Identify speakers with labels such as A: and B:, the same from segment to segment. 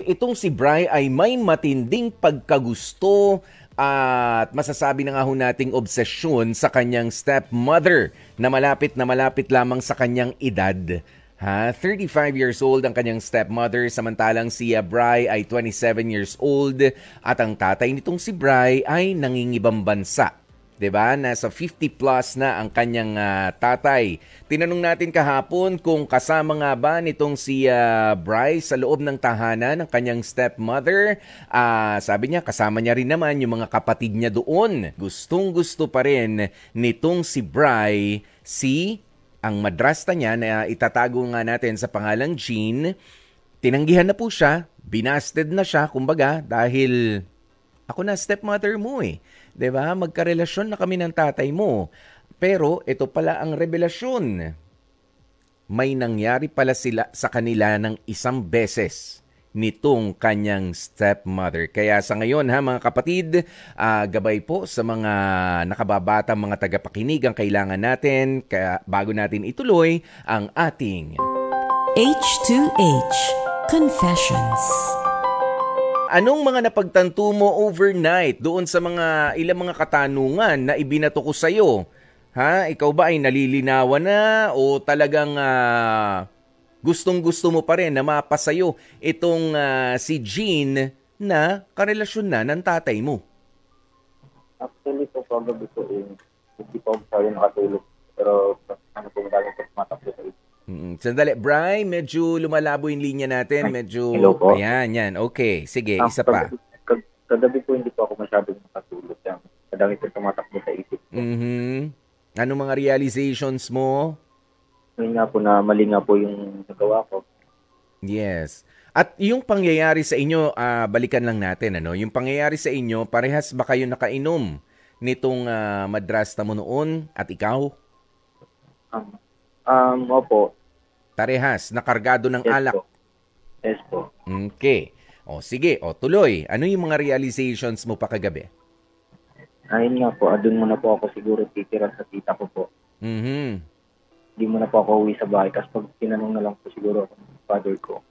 A: Itong si Bri ay may matinding pagkagusto at masasabi na nga ho nating obsesyon sa kanyang stepmother na malapit lamang sa kanyang edad. 35 years old ang kanyang stepmother, samantalang si Bri ay 27 years old at ang tatay nitong si Bri ay nangingibang bansa. 'Di ba? Nasa 50 plus na ang kanyang tatay. Tinanong natin kahapon kung kasama nga ba nitong si Bryce sa loob ng tahanan ng kanyang stepmother. Sabi niya kasama niya rin naman yung mga kapatid niya doon. Gustong-gusto pa rin nitong si Bry ang madrasta niya na itatago nga natin sa pangalang Jean. Tinanggihan na po siya, binasted na siya kumbaga dahil ako na stepmother mo eh. 'Di ba? Magkarelasyon na kami ng tatay mo. Pero ito pala ang revelasyon. May nangyari pala sila sa kanila ng isang beses nitong kanyang stepmother. Kaya sa ngayon mga kapatid, gabay po sa mga nakababatang mga tagapakinig ang kailangan natin kaya bago natin ituloy ang ating
B: H2H Confessions.
A: Anong mga napagtanto mo overnight doon sa ilang mga katanungan na ibinato ko sa iyo? Ikaw ba ay nalilinawan na o talagang gustong-gusto mo pa rin na mapasayo itong si Jean na karelasyon na ng tatay mo?
C: Actually po, probably po hindi po ako nakatulog. Pero ano po, madami po tumatakbo sa isip.
A: Sandali, Bri, medyo lumalabo yung linya natin. Medyo,
C: hello po.
A: Ayan. Okay, sige, isa pa.
C: Kagabi po hindi po ako masyadong nakatulog. Madami po tumatakbo sa isip.
A: Anong mga realizations mo?
C: Ngayon nga po na mali nga po yung nagawa ko.
A: Yes. At yung pangyayari sa inyo, balikan lang natin, yung pangyayari sa inyo, parehas ba kayo nakainom nitong madrasta mo noon at ikaw?
C: Opo.
A: Parehas, nakargado ng alak.
C: Po. Yes po.
A: Okay. O sige, tuloy. Ano yung mga realizations mo pa kagabi?
C: Ayun nga po, doon muna po ako siguro titira sa tita ko po. Hindi muna po ako uwi sa bahay kasi pag tinanong na lang po siguro ako ng father ko.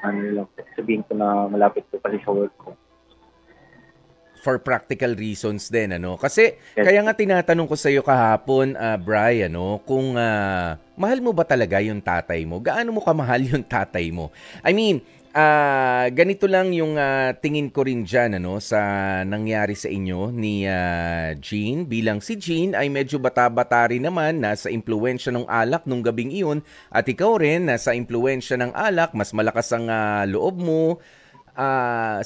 C: Ano lang po, sabihin ko na malapit po kasi sa work ko.
A: For practical reasons din, Kasi, kaya nga tinatanong ko sa iyo kahapon, Brian, kung mahal mo ba talaga yung tatay mo? Gaano mo kamahal yung tatay mo? I mean, ganito lang yung tingin ko rin dyan, sa nangyari sa inyo ni Jean. Bilang si Jean ay medyo bata-bata rin naman, nasa impluwensya ng alak nung gabing iyon. At ikaw rin, nasa impluwensya ng alak, mas malakas ang loob mo.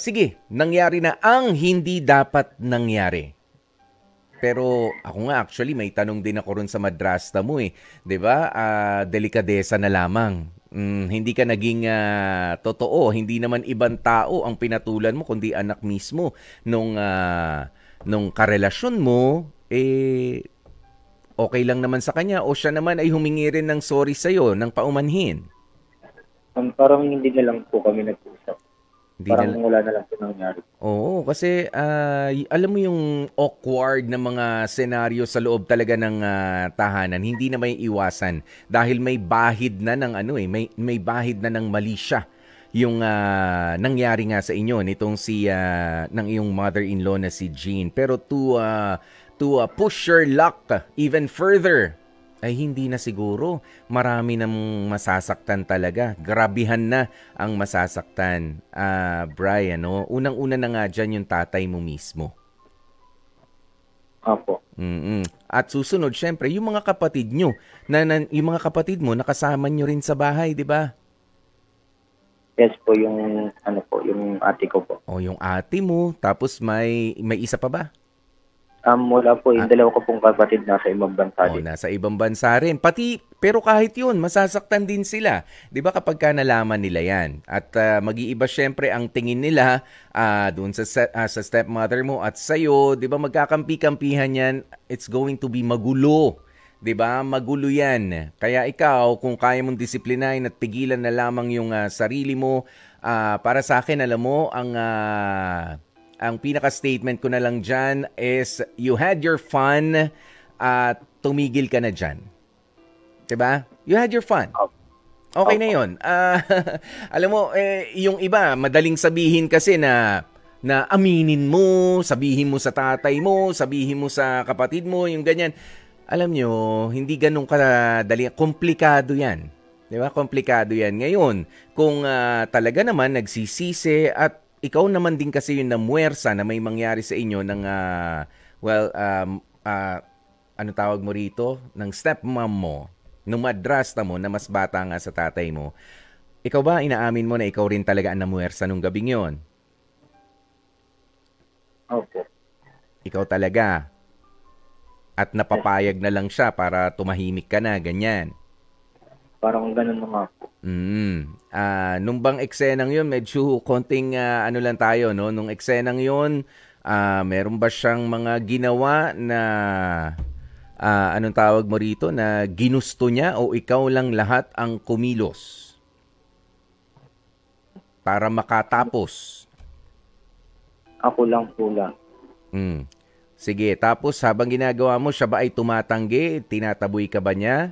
A: Sige, nangyari na ang hindi dapat nangyari. Pero ako nga actually may tanong din ako ron sa madrasta mo 'di ba? Delikadesa na lamang. Hindi ka naging totoo, hindi naman ibang tao ang pinatulan mo kundi anak mismo nung karelasyon mo okay lang naman sa kanya o siya naman ay humingi rin ng sorry sa iyo, ng paumanhin.
C: Parang hindi na lang po kami nag-usap. Parang wala na lang po nangyari.
A: Oo, kasi alam mo yung awkward na mga senaryo sa loob talaga ng tahanan, hindi na may iwasan dahil may bahid na ng may bahid na ng mali siya yung nangyari nga sa inyo nitong ng iyong mother-in-law na si Jean. Pero to push your luck even further, ay hindi na siguro. Marami nang masasaktan talaga. Grabihan na ang masasaktan. Brian, unang-una na nga dyan yung tatay mo mismo.
C: Opo.
A: At susunod, syempre, yung mga kapatid nyo, yung mga kapatid mo, nakasama nyo rin sa bahay, di ba?
C: Yes po, yung ate ko po.
A: Yung ate mo, tapos may isa pa ba?
C: Wala po. Yung dalawa ko pong kapatid nasa ibang bansa din.
A: Nasa ibang bansa rin. Pero kahit yun, masasaktan din sila. Di ba kapag nalaman nila yan? At mag-iiba syempre ang tingin nila doon sa stepmother mo at sa'yo. Di ba magkakampi-kampihan yan? It's going to be magulo. Di ba? Magulo yan. Kaya ikaw, kung kaya mong disiplinahin at pigilan na lamang yung sarili mo, para sa akin, alam mo, ang pinaka-statement ko na lang dyan is you had your fun at tumigil ka na dyan. Diba? You had your fun. Okay na yun. Alam mo, yung iba, madaling sabihin kasi na aminin mo, sabihin mo sa tatay mo, sabihin mo sa kapatid mo, yung ganyan. Alam nyo, hindi ganun kadali. Komplikado yan. Di ba? Komplikado yan. Ngayon, kung talaga naman nagsisisi at ikaw naman din kasi yung namuwersa na may mangyari sa inyo ng, ano tawag mo rito? Ng stepmom mo, nung madrasta mo na mas bata nga sa tatay mo, ikaw ba inaamin mo na ikaw rin talaga ang namuwersa nung gabing yon?
C: Opo.
A: Ikaw talaga. At napapayag na lang siya para tumahimik ka na, ganyan.
C: Parang ganun na nga po.
A: Nung bang eksenang yun, medyo konting ano lang tayo, no? Nung eksenang yun, meron ba siyang mga ginawa na anong tawag mo rito, na ginusto niya o ikaw lang lahat ang kumilos para makatapos?
C: Ako lang po lang.
A: Sige, tapos habang ginagawa mo, siya ba ay tumatanggi? Tinataboy ka ba niya?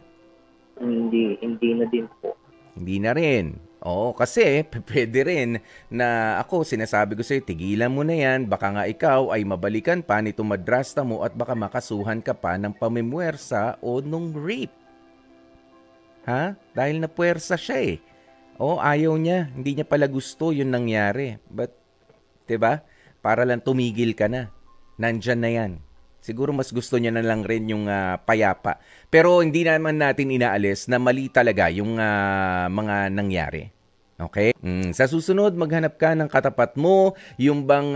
C: Hindi na din po.
A: Hindi na rin. Oo, kasi pwede rin na ako, sinasabi ko sa'yo, tigilan mo na yan, baka nga ikaw ay mabalikan pa nito madrasta mo at baka makasuhan ka pa ng pamimwersa o nung rape. Ha? Dahil napuwersa siya eh. Oo, ayaw niya. Hindi niya pala gusto yun nangyari. But, diba? Para lang tumigil ka na. Nandyan na yan. Siguro mas gusto niya na lang rin yung payapa. Pero hindi naman natin inaalis na mali talaga yung mga nangyari. Okay? Sa susunod, maghanap ka ng katapat mo, yung bang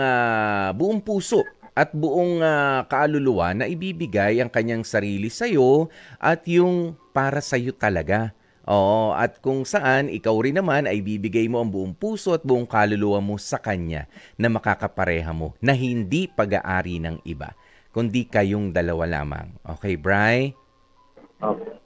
A: buong puso at buong kaluluwa na ibibigay ang kanyang sarili sa'yo at yung para sa'yo talaga. Oo, at kung saan ikaw rin naman ay bibigay mo ang buong puso at buong kaluluwa mo sa kanya na makakapareha mo na hindi pag-aari ng iba, kundi kayong dalawa lamang. Okay, Bri?
C: Okay.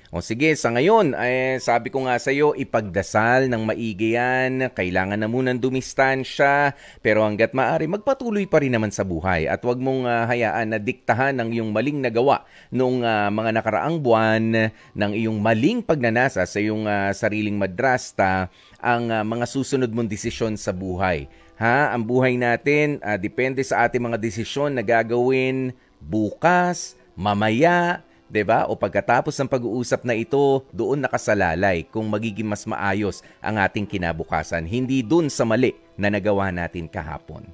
A: O sige, sa ngayon, sabi ko nga sa iyo, ipagdasal ng maigi yan. Kailangan na munang dumistansya. Pero hanggat maaari, magpatuloy pa rin naman sa buhay. At huwag mong hayaan na diktahan ng iyong maling nagawa nung mga nakaraang buwan, ng iyong maling pagnanasa sa iyong sariling madrasta, ang mga susunod mong desisyon sa buhay. Ha? Ang buhay natin, depende sa ating mga desisyon na gagawin bukas, mamaya, 'di ba? O pagkatapos ng pag-uusap na ito, doon nakasalalay kung magiging mas maayos ang ating kinabukasan. Hindi doon sa mali na nagawa natin kahapon.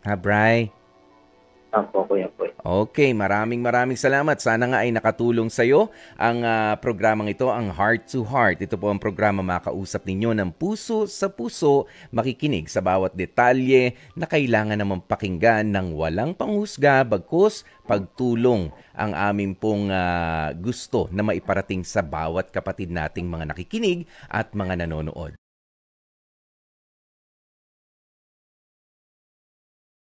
A: Ha, Bri?
C: Opo, kuya po.
A: Okay, maraming salamat. Sana nga ay nakatulong sa iyo ang programang ito, ang Heart to Heart. Ito po ang programa makausap ninyo ng puso sa puso, makikinig sa bawat detalye na kailangan namang pakinggan ng walang panghusga, bagkus pagtulong ang aming pong gusto na maiparating sa bawat kapatid nating mga nakikinig at mga nanonood.